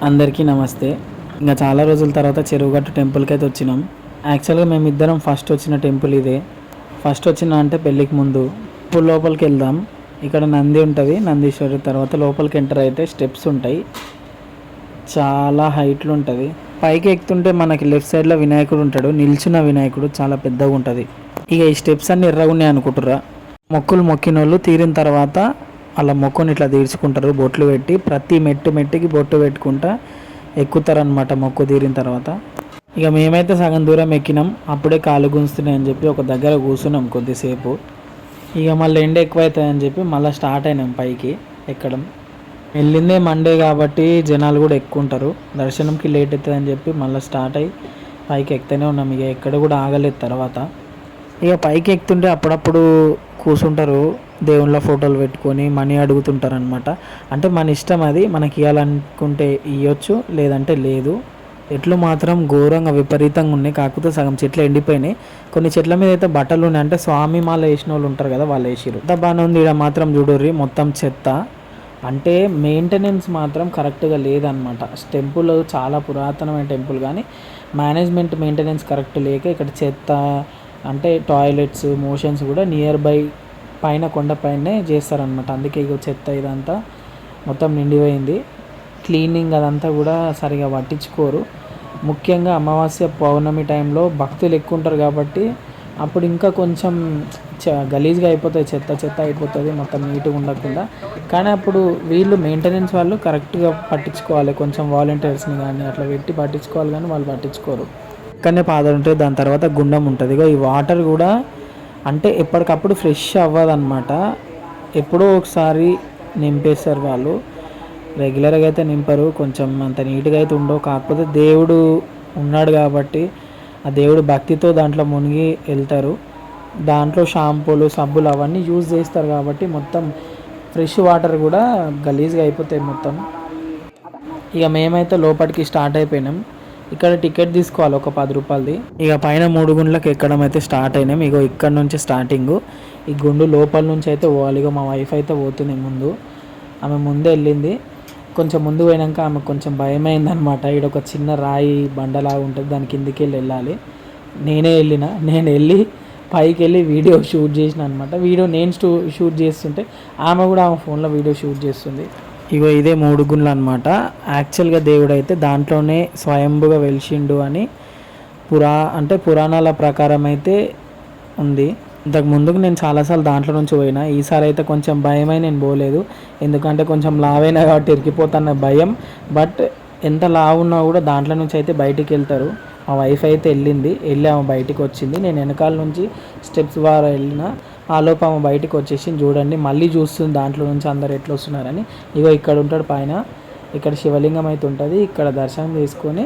అందరికీ నమస్తే. ఇంకా చాలా రోజుల తర్వాత చెరువుగట్టు టెంపుల్కి అయితే వచ్చినాం. యాక్చువల్గా మేమిద్దరం ఫస్ట్ వచ్చిన టెంపుల్ ఇదే. ఫస్ట్ వచ్చిన అంటే పెళ్ళికి ముందు. ఇప్పుడు లోపలికి వెళ్దాం. ఇక్కడ నంది ఉంటుంది, నందీశ్వరి. తర్వాత లోపలికి ఎంటర్ అయితే స్టెప్స్ ఉంటాయి, చాలా హైట్లు ఉంటుంది. పైకి ఎక్కుతుంటే మనకి లెఫ్ట్ సైడ్లో వినాయకుడు ఉంటాడు, నిల్చున్న వినాయకుడు చాలా పెద్దగా ఉంటుంది. ఇక ఈ స్టెప్స్ అన్నీ ఎర్రగా ఉన్నాయి అనుకుంటుర్రా. మొక్కులు మొక్కిన వాళ్ళు తీరిన తర్వాత అలా మొక్కుని ఇట్లా తీర్చుకుంటారు, బొట్లు పెట్టి. ప్రతి మెట్టుకి బొట్టు పెట్టుకుంటా ఎక్కుతారనమాట మొక్కు తీరిన తర్వాత. ఇక మేమైతే సగం దూరం ఎక్కినాం, అప్పుడే కాలు గుంజుతున్నాయి అని చెప్పి ఒక దగ్గర కూర్చున్నాం కొద్దిసేపు. ఇక మళ్ళీ ఎండ ఎక్కువ అవుతాయని చెప్పి మళ్ళీ స్టార్ట్ అయినాం పైకి ఎక్కడం. వెళ్ళిందే మండే కాబట్టి జనాలు కూడా ఎక్కువ ఉంటారు, దర్శనంకి లేట్ అవుతుందని చెప్పి మళ్ళీ స్టార్ట్ అయ్యి పైకి ఎక్కుతూనే ఉన్నాం. ఇక ఎక్కడ కూడా ఆగలేదు. తర్వాత ఇక పైకి ఎక్కుతుంటే అప్పుడప్పుడు కూర్చుంటారు, దేవుళ్ళ ఫోటోలు పెట్టుకొని మనీ అడుగుతుంటారు అనమాట. అంటే మన ఇష్టం, అది మనకి ఇవ్వాలనుకుంటే ఇవ్వచ్చు, లేదంటే లేదు. చెట్లు మాత్రం ఘోరంగా విపరీతంగా ఉన్నాయి, కాకపోతే సగం చెట్లు ఎండిపోయినాయి. కొన్ని చెట్ల మీద అయితే బట్టలు ఉన్నాయి, అంటే స్వామి మాల వేసిన వాళ్ళు ఉంటారు కదా, వాళ్ళు వేసిరు. అంత బాగానే ఉంది. ఇక్కడ మాత్రం చూడుర్రి, మొత్తం చెత్త. అంటే మెయింటెనెన్స్ మాత్రం కరెక్ట్గా లేదనమాట. టెంపుల్ చాలా పురాతనమైన టెంపుల్, కానీ మేనేజ్మెంట్ మెయింటెనెన్స్ కరెక్ట్ లేక ఇక్కడ చెత్త, అంటే టాయిలెట్స్ మోషన్స్ కూడా నియర్ బై పైన కొండపైనే చేస్తారనమాట. అందుకే ఇక చెత్త ఇదంతా మొత్తం నిండిపోయింది. క్లీనింగ్ అదంతా కూడా సరిగా పట్టించుకోరు. ముఖ్యంగా అమావాస్య పౌర్ణమి టైంలో భక్తులు ఎక్కువ ఉంటారు కాబట్టి అప్పుడు ఇంకా కొంచెం గలీజ్గా అయిపోతుంది, చెత్త అయిపోతుంది, మొత్తం నీట్గా ఉండకుండా. కానీ అప్పుడు వీళ్ళు మెయింటెనెన్స్ వాళ్ళు కరెక్ట్గా పట్టించుకోవాలి, కొంచెం వాలంటీర్స్ని కానీ అట్లా పెట్టి పట్టించుకోవాలి, కానీ వాళ్ళు పట్టించుకోరు. ఇక్కడనే పాదలు ఉంటుంది, దాని తర్వాత గుండం ఉంటుంది. ఇక ఈ వాటర్ కూడా అంటే ఎప్పటికప్పుడు ఫ్రెష్ అవ్వదన్నమాట, ఎప్పుడో ఒకసారి నింపేస్తారు వాళ్ళు. రెగ్యులర్గా అయితే నింపరు, కొంచెం అంత నీట్గా అయితే ఉండవు. కాకపోతే దేవుడు ఉన్నాడు కాబట్టి ఆ దేవుడు భక్తితో దాంట్లో మునిగి వెళ్తారు. దాంట్లో షాంపూలు సబ్బులు అవన్నీ యూజ్ చేస్తారు కాబట్టి మొత్తం ఫ్రెష్ వాటర్ కూడా గలీజ్గా అయిపోతాయి మొత్తం. ఇక మేమైతే లోపలికి స్టార్ట్ అయిపోయినాం. ఇక్కడ టికెట్ తీసుకోవాలి ఒక 10 రూపాయలది. ఇక పైన 3 గుండ్లకు ఎక్కడం అయితే స్టార్ట్ అయినాం. ఇక ఇక్కడ నుంచి స్టార్టింగ్, ఈ గుండు లోపల నుంచి అయితే పోవాలి. ఇక మా వైఫ్ అయితే పోతుంది ముందు, ఆమె ముందే వెళ్ళింది. కొంచెం ముందు పోయినాక ఆమెకు కొంచెం భయమైందనమాట. ఇక్కడ ఒక చిన్న రాయి బండలాగా ఉంటుంది, దాని కిందికి వెళ్ళాలి. నేను వెళ్ళి పైకి వెళ్ళి వీడియో షూట్ చేసిన అనమాట. వీడియో నేను షూట్ చేస్తుంటే ఆమె కూడా ఆమె ఫోన్లో వీడియో షూట్ చేస్తుంది. ఇగో ఇదే 3 గుండ్లు అనమాట. యాక్చువల్గా దేవుడు అయితే దాంట్లోనే స్వయంభుగా వెలిసిండు అని పురాణాల ప్రకారం అయితే ఉంది. ఇంతకు ముందుకు నేను చాలాసార్లు దాంట్లో నుంచి పోయినా, ఈసారి అయితే కొంచెం భయమై నేను పోలేదు. ఎందుకంటే కొంచెం లావైనా కాబట్టి ఇరికిపోతున్న భయం. బట్ ఎంత లావు ఉన్నా కూడా దాంట్లో నుంచి అయితే బయటికి వెళ్తారు. మా వైఫ్ అయితే వెళ్ళి ఆమె బయటికి వచ్చింది. నేను వెనకాల నుంచి స్టెప్స్ ద్వారా వెళ్ళిన, ఆ లోపు ఆమె బయటికి వచ్చేసి చూడండి మళ్ళీ చూస్తుంది దాంట్లో నుంచి అందరు ఎట్లా వస్తున్నారని. ఇగో ఇక్కడ ఉంటాడు పైన, ఇక్కడ శివలింగం అయితే ఉంటుంది. ఇక్కడ దర్శనం చేసుకొని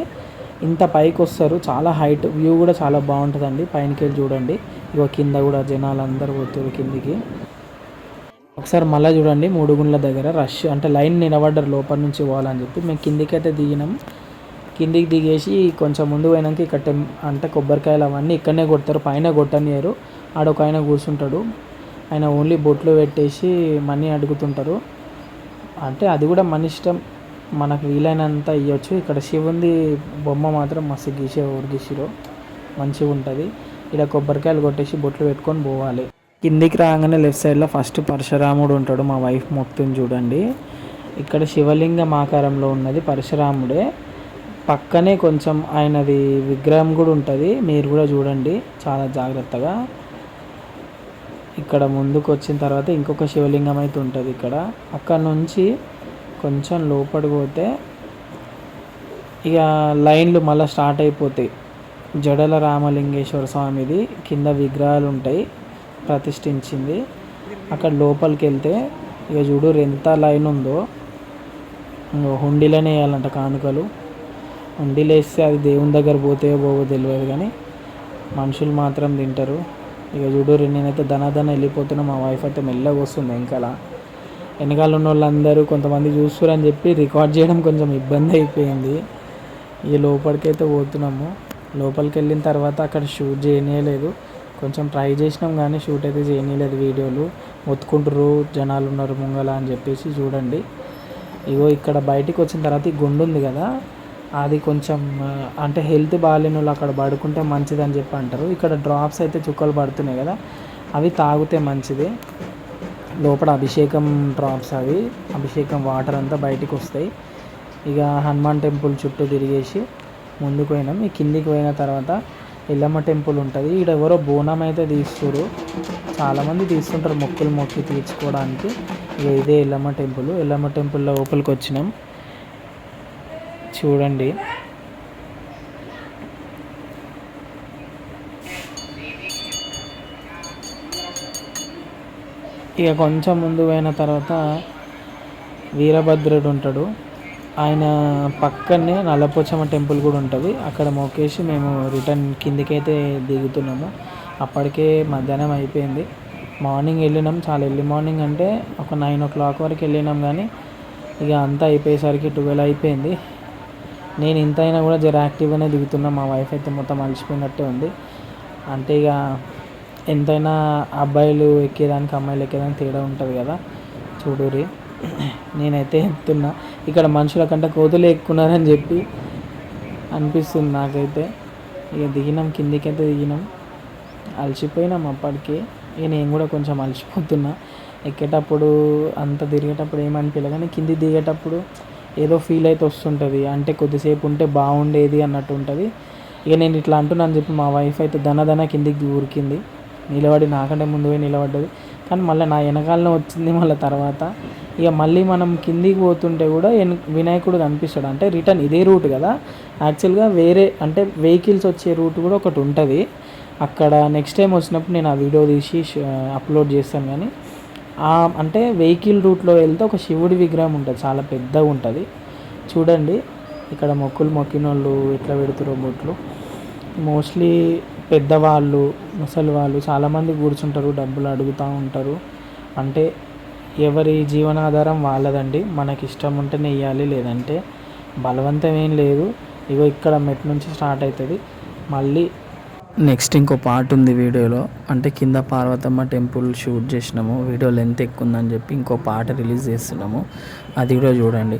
ఇంత పైకి వస్తారు. చాలా హైట్ వ్యూ కూడా చాలా బాగుంటుందండి. పైనకి వెళ్ళి చూడండి. ఇగో కింద కూడా జనాలు అందరూ పోతారు కిందికి. ఒకసారి మళ్ళీ చూడండి, 3 గుండ్ల దగ్గర రష్, అంటే లైన్ నిలబడ్డారు లోపల నుంచి పోవాలని చెప్పి. మేము కిందికి అయితే దిగినాం. కిందికి దిగేసి కొంచెం ముందు పోయినాక ఇక్కడ అంటే కొబ్బరికాయలు అవన్నీ ఇక్కడనే కొడతారు, పైన కొట్టనియరు. ఆడొక ఆయన కూర్చుంటాడు, ఆయన ఓన్లీ బొట్లు పెట్టేసి మనీ అడుగుతుంటారు. అంటే అది కూడా మన ఇష్టం, మనకు వీలైనంత ఇవ్వచ్చు. ఇక్కడ శివుంది బొమ్మ మాత్రం మస్తు గీసిరో మంచిగా ఉంటుంది. ఇక్కడ కొబ్బరికాయలు కొట్టేసి బొట్లు పెట్టుకొని పోవాలి. కిందికి రాగానే లెఫ్ట్ సైడ్లో ఫస్ట్ పరశురాముడు ఉంటాడు. మా వైఫ్ మొత్తం చూడండి, ఇక్కడ శివలింగం ఆకారంలో ఉన్నది పరశురాముడే. పక్కనే కొంచెం ఆయనది విగ్రహం కూడా ఉంటుంది, మీరు కూడా చూడండి చాలా జాగ్రత్తగా. ఇక్కడ ముందుకు వచ్చిన తర్వాత ఇంకొక శివలింగం అయితే ఉంటుంది ఇక్కడ. అక్కడ నుంచి కొంచెం లోపలికి పోతే ఇక లైన్లు మళ్ళీ స్టార్ట్ అయిపోతాయి. జడల రామలింగేశ్వర స్వామిది కింద విగ్రహాలు ఉంటాయి ప్రతిష్ఠించింది. అక్కడ లోపలికి వెళ్తే ఇక చూడు ఎంత లైన్ ఉందో. హుండీలోనే వేయాలంట కానుకలు. హుండీలు వేస్తే అది దేవుని దగ్గర పోతే పోవో తెలియదు, కానీ మనుషులు మాత్రం తింటారు. ఇక చూడు నేనైతే ధనాధన వెళ్ళిపోతున్నా, మా వైఫ్ అయితే మెల్లగా వస్తుంది వెనకాల ఉన్న వాళ్ళందరూ కొంతమంది చూస్తారని చెప్పి రికార్డ్ చేయడం కొంచెం ఇబ్బంది అయిపోయింది. ఈ లోపలికైతే పోతున్నాము. లోపలికి వెళ్ళిన తర్వాత అక్కడ షూట్ చేయనీయలేదు, కొంచెం ట్రై చేసినాం కానీ షూట్ అయితే చేయనీయలేదు. వీడియోలు మొత్తుకుంటారు, జనాలు ఉన్నారు ముంగల అని చెప్పేసి. చూడండి ఇగో ఇక్కడ బయటికి వచ్చిన తర్వాత ఈ గుండు ఉంది కదా, అది కొంచెం అంటే హెల్త్ బాగాలేని వాళ్ళు అక్కడ పడుకుంటే మంచిదని చెప్పి అంటారు. ఇక్కడ డ్రాప్స్ అయితే చుక్కలు పడుతున్నాయి కదా, అవి తాగితే మంచిది. లోపల అభిషేకం డ్రాప్స్, అవి అభిషేకం వాటర్ అంతా బయటికి వస్తాయి. ఇక హనుమాన్ టెంపుల్ చుట్టూ తిరిగేసి ముందుకు పోయినాం. ఈ కిందికి పోయిన తర్వాత ఎల్లమ్మ టెంపుల్ ఉంటుంది. ఇక్కడ ఎవరో బోనం అయితే తీస్తారు, చాలామంది తీస్తుంటారు మొక్కులు మొక్కి తీర్చుకోవడానికి. ఇక ఇదే ఎల్లమ్మ టెంపుల్. ఎల్లమ్మ టెంపుల్ లోపలికి వచ్చినాం, చూడండి. ఇక కొంచెం ముందు పోయిన తర్వాత వీరభద్రుడు ఉంటాడు, ఆయన పక్కనే నల్లపోచమ్మ టెంపుల్ కూడా ఉంటుంది. అక్కడ మొక్కేసి మేము రిటర్న్ కిందికైతే దిగుతున్నాము. అప్పటికే మధ్యాహ్నం అయిపోయింది. మార్నింగ్ వెళ్ళినాం, చాలా ఎర్లీ మార్నింగ్ అంటే ఒక 9 o'clock వరకు వెళ్ళినాం. కానీ ఇక అంతా అయిపోయేసరికి 12 అయిపోయింది. నేను ఇంత అయినా కూడా జర యాక్టివ్గానే దిగుతున్నా. మా వైఫ్ అయితే మొత్తం అలసిపోయినట్టే ఉంది. అంటే ఇక ఎంతైనా అబ్బాయిలు ఎక్కేదానికి అమ్మాయిలు ఎక్కేదానికి తేడా ఉంటుంది కదా, చూడురి. నేనైతే ఎత్తున్నా, ఇక్కడ మనుషుల కంటే కోతులు ఎక్కున్నారని చెప్పి అనిపిస్తుంది నాకైతే. ఇక దిగినాం, కిందికైతే దిగినాం, అలసిపోయినాం అప్పటికి. ఇక నేను కూడా కొంచెం అలసిపోతున్నా. ఎక్కేటప్పుడు అంత తిరిగేటప్పుడు ఏమనిపించలేదు, కానీ కింది దిగేటప్పుడు ఏదో ఫీల్ అయితే వస్తుంటుంది. అంటే కొద్దిసేపు ఉంటే బాగుండేది అన్నట్టు ఉంటుంది. ఇక నేను ఇట్లా అంటున్నాను చెప్పి మా వైఫ్ అయితే దన కిందికి ఉరికింది, నిలబడి నాకంటే ముందు పోయి నిలబడ్డది. కానీ మళ్ళీ నా వెనకాలనే వచ్చింది మళ్ళీ తర్వాత. ఇక మళ్ళీ మనం కిందికి పోతుంటే కూడా వినాయకుడు కనిపిస్తాడు. అంటే రిటర్న్ ఇదే రూట్ కదా, యాక్చువల్గా వేరే అంటే వెహికల్స్ వచ్చే రూట్ కూడా ఒకటి ఉంటుంది అక్కడ. నెక్స్ట్ టైం వచ్చినప్పుడు నేను ఆ వీడియో తీసి అప్లోడ్ చేస్తాను. కానీ అంటే వెహికల్ రూట్లో వెళ్తే ఒక శివుడి విగ్రహం ఉంటుంది, చాలా పెద్దగా ఉంటుంది. చూడండి ఇక్కడ మొక్కులు మొక్కిన వాళ్ళు ఎట్లా పెడుతారో బొట్లు. మోస్ట్లీ పెద్దవాళ్ళు, ముసలి వాళ్ళు చాలామంది కూర్చుంటారు, డబ్బులు అడుగుతూ ఉంటారు. అంటే ఎవరి జీవనాధారం వాళ్ళదండి, మనకి ఇష్టం ఉంటేనే ఇవ్వాలి, లేదంటే బలవంతం ఏం లేదు. ఇగో ఇక్కడ మెట్ నుంచి స్టార్ట్ అవుతుంది. మళ్ళీ నెక్స్ట్ ఇంకో పార్ట్ ఉంది వీడియోలో, అంటే కింద పార్వతమ్మ టెంపుల్ షూట్ చేసినాము. వీడియో లెంత్ ఎక్కువ ఉందని చెప్పి ఇంకో పార్ట్ రిలీజ్ చేస్తున్నాము, అది కూడా చూడండి.